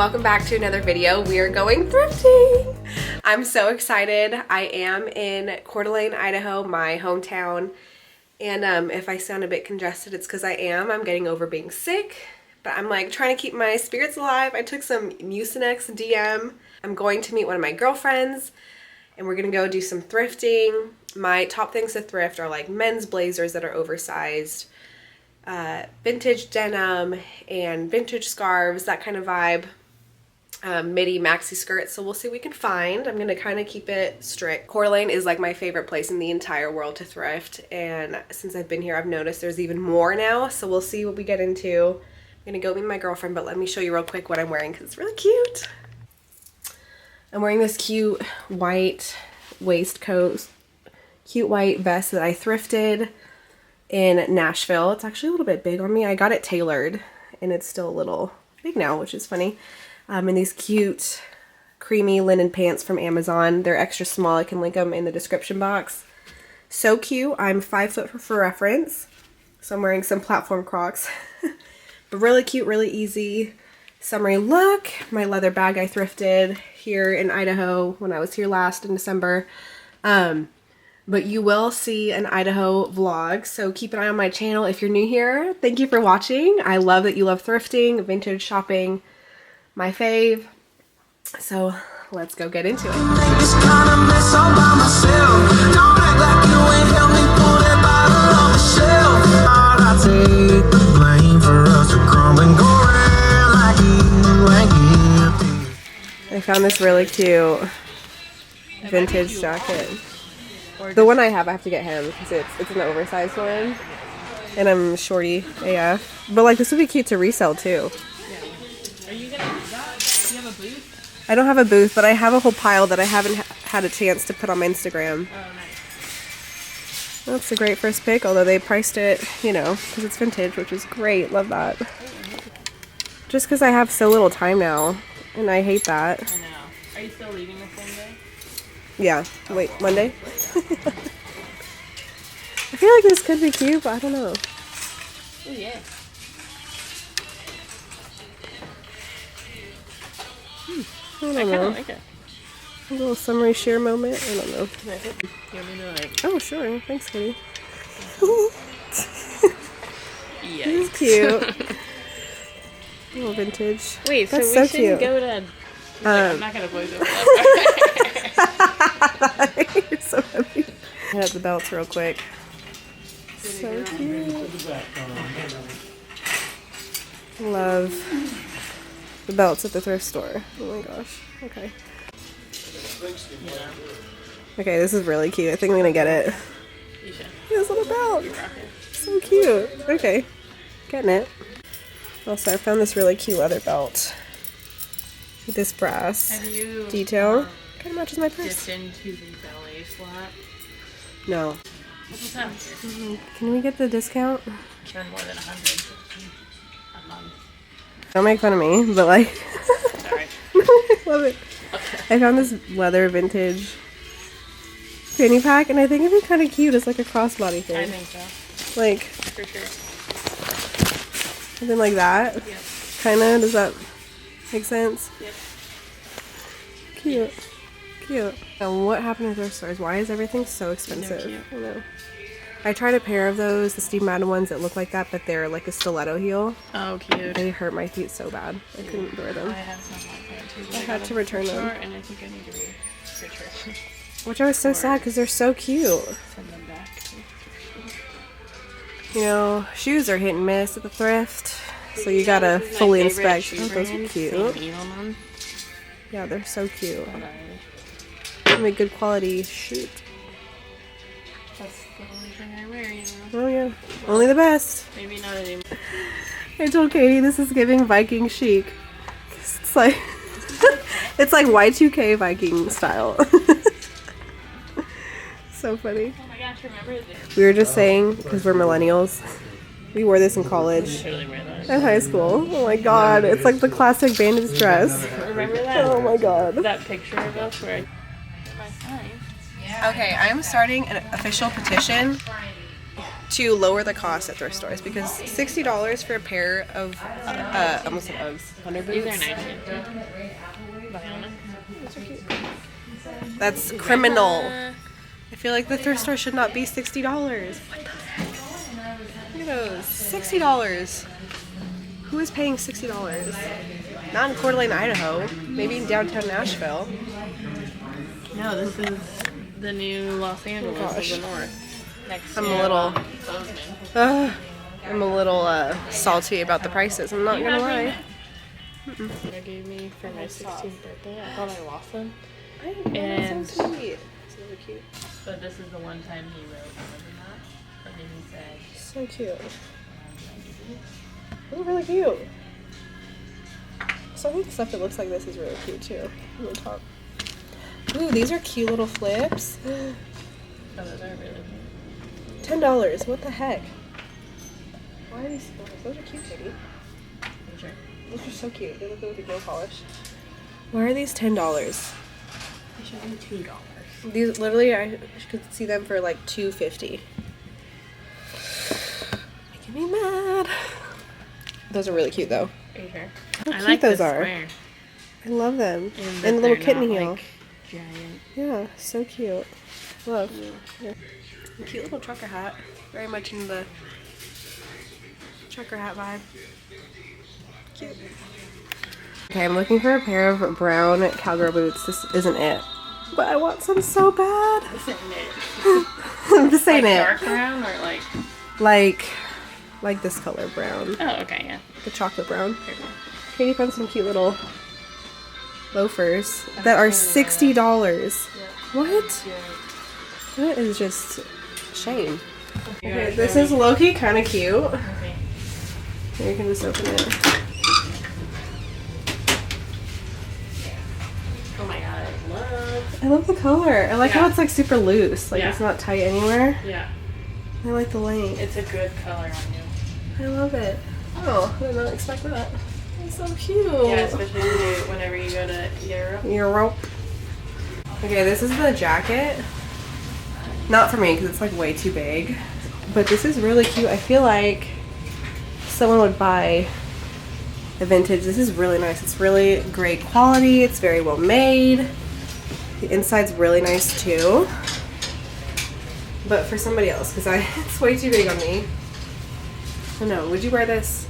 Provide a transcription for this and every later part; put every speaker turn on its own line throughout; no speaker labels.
welcome back to another video. We are going thrifting. I'm so excited. I am in Coeur d'Alene, Idaho, my hometown. And if I sound a bit congested, it's because I am. I'm getting over being sick, but I'm like trying to keep my spirits alive. I took some Mucinex DM. I'm going to meet one of my girlfriends and we're gonna go do some thrifting. My top things to thrift are like men's blazers that are oversized, vintage denim and vintage scarves, that kind of vibe, midi maxi skirts. So we'll see what we can find. I'm gonna kind of keep it strict. Coeur d'Alene is like my favorite place in the entire world to thrift, and since I've been here I've noticed there's even more now, so we'll see what we get into. I'm gonna go meet my girlfriend, but let me show you real quick what I'm wearing because it's really cute. I'm wearing this cute white waistcoat, cute white vest that I thrifted in Nashville. It's actually a little bit big on me. I got it tailored and it's still a little big now, which is funny. And these cute creamy linen pants from Amazon. They're extra small. I can link them in the description box. So cute. I'm 5 foot for reference. So I'm wearing some platform Crocs. But really cute, really easy summery look. My leather bag I thrifted here in Idaho when I was here last in December. But you will see an Idaho vlog, so keep an eye on my channel if you're new here. Thank you for watching. I love that you love thrifting, vintage shopping, my fave. So let's go get into it. I found this really cute vintage jacket. The one I have to get him because it's an oversized one, and I'm shorty AF. But like this would be cute to resell too.
Yeah. Are you gonna do that? Do you have a booth?
I don't have a booth, but I have a whole pile that I haven't had a chance to put on my Instagram.
Oh, nice.
That's a great first pick, although they priced it, you know, because it's vintage, which is great. Love that. Just because I have so little time now, and I hate that.
I know. Are you still leaving this one day?
Yeah. Wait, Monday? I feel like this could be cute, but I don't know.
Oh, yeah.
I don't
I kind
know.
of like it.
A little summery sheer moment. I don't know.
You want me to like...
Oh, sure. Thanks, Kitty.
Yeah.
This is cute. A little vintage.
Wait,
That's
so we
so
shouldn't
cute.
go to... I'm not going to voice over that.
You're so funny. Hit up the belts real quick. So cute. Love the belts at the thrift store. Oh my gosh. Okay. Okay, this is really cute. I think I'm gonna get it.
You should.
This little belt.
You rock it.
So cute. Okay. Getting it. Also, I found this really cute leather belt with this brass
Have you
detail. Kind of matches my purse.
dipped into the ballet flat?
No.
What's that?
Can we get the discount?
Spend more than 100 a month.
Don't make fun of me, but like,
Sorry.
I love it. I found this leather vintage fanny pack, and I think it'd be kind of cute as like a crossbody thing.
I think so.
Like,
For sure.
something like that.
Yep.
Kind of. Does that make sense?
Yep.
Cute. Cute. And what happened to thrift stores? Why is everything so expensive?
cute.
I know. I tried a pair of those, the Steve Madden ones that look like that, but they're like a stiletto heel.
Oh, cute.
They hurt my feet so bad. I couldn't wear
I
them.
have some like that too.
I had to return them.
And I think I need to return.
Which I was so sad because they're so cute.
Send them back.
You know, shoes are hit and miss at the thrift, so you gotta fully inspect. Oh, those are cute. Yeah, they're so cute. They make good quality shoot.
That's the only thing I wear, you know.
Oh yeah, only the best.
Maybe not anymore.
I told Katie this is giving Viking chic. 'Cause it's like, it's like Y2K Viking style. So funny.
Oh my gosh, remember this?
We were just saying, because we're millennials, we wore this in college
Totally wear that.
and high school. Oh my god, it's like the classic bandage dress.
Remember that?
Oh my god.
That picture of us where my sign.
Okay, I'm starting an official petition to lower the cost at thrift stores because $60 for a pair of I almost said Uggs, Hunter boots.
These are $9.50.
That's criminal. I feel like the thrift store should not be $60. What the heck? Look at those. $60. Who is paying $60? Not in Coeur d'Alene, Idaho. Maybe in downtown Nashville.
No, this is the new Los Angeles of the North. Next
I'm
to,
a little
Bozeman.
I'm a little salty about the prices. I'm not gonna lie.
They gave me for my 16th birthday. I thought I lost them.
And so sweet. It's really cute.
But this is the one time he wrote that. And then he said,
So cute. They're really cute. So I think stuff that looks like this is really cute too. On the top. Ooh, these are cute little flips.
oh, those are really cute.
$10. What the heck? Why are these? Those are cute, Katie.
Sure.
Those are so cute. They look like nail polish. Why are these $10?
They should be $2.
These literally, I could see them for like $2.50. Making me mad. Those are really cute though.
Are you sure?
How
I
cute
like
those
the
are.
square.
I love them.
And
And the little
they're
kitten
not,
heel.
like, giant.
Yeah, so cute. Love. Yeah. Cute little trucker hat. Very much in the trucker hat vibe. Cute. Okay, I'm looking for a pair of brown cowgirl boots. This isn't it. But I want some so bad.
This ain't it.
This ain't
Like
it.
dark brown or like...
Like this color brown.
Oh, okay, yeah.
The chocolate brown.
Very cool.
Katie found some cute little loafers that are $60. What? That is just shame. Okay, this is low-key kind of cute.
Okay.
Here, you can just open it.
Oh my god, I
I love the color. I like how
Yeah.
it's like super loose. Like
Yeah.
it's not tight anywhere.
Yeah,
I like the length.
it's a good color on you.
I love it. Oh, I did not expect that. It's so cute.
Yeah, especially whenever you go to Europe.
Europe. Okay, this is the jacket. Not for me because it's like way too big. But this is really cute. I feel like someone would buy a vintage. This is really nice. It's really great quality. It's very well made. The inside's really nice too. But for somebody else, because it's way too big on me. I don't know. Would you wear this?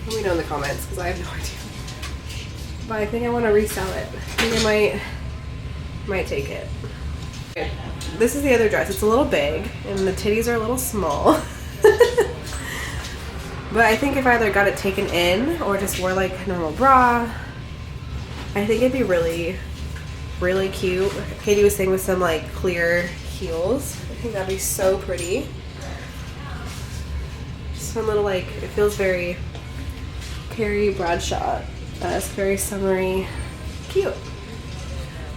Let me know in the comments because I have no idea. But I think I want to resell it. I think I might take it. Okay. This is the other dress. It's a little big and the titties are a little small. But I think if I either got it taken in or just wore like a normal bra, I think it'd be really, really cute. Katie was saying with some like clear heels. I think that'd be so pretty. Just one little like, it feels very Carrie Bradshaw. It's very summery. Cute.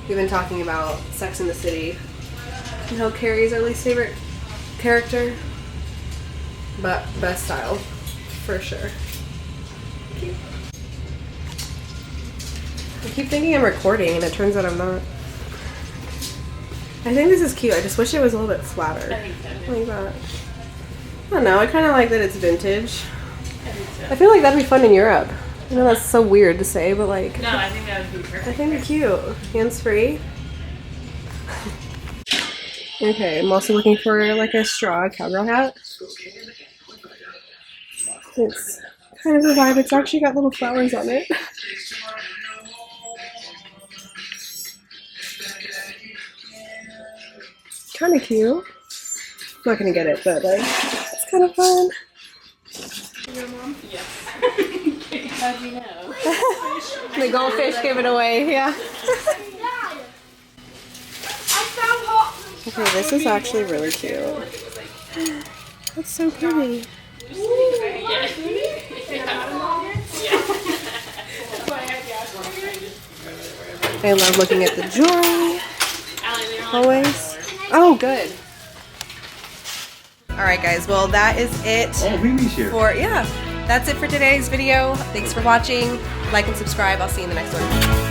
We've been talking about Sex in the City and how Carrie's our least favorite character. But best style. For sure. Cute. I keep thinking I'm recording and it turns out I'm not. I think this is cute. I just wish it was a little bit flatter.
I think so.
Like that. I don't know. I kind of like that it's vintage.
I think so.
I feel like that'd be fun in Europe. I know that's so weird to say, but like.
No, I think that would be perfect.
I think they're cute. Hands free. Okay, I'm also looking for like a straw cowgirl hat. It's kind of a vibe. It's actually got little flowers on it. Kind of cute. I'm not gonna get it, but like, it's kind of fun.
Your mom? Yes. How'd you know?
The goldfish gave it away, yeah. Okay, this is actually really cute. That's so pretty. I love looking at the jewelry. Always. Oh, good. Alright guys, well that is it for, that's it for today's video. Thanks for watching. Like and subscribe. I'll see you in the next one.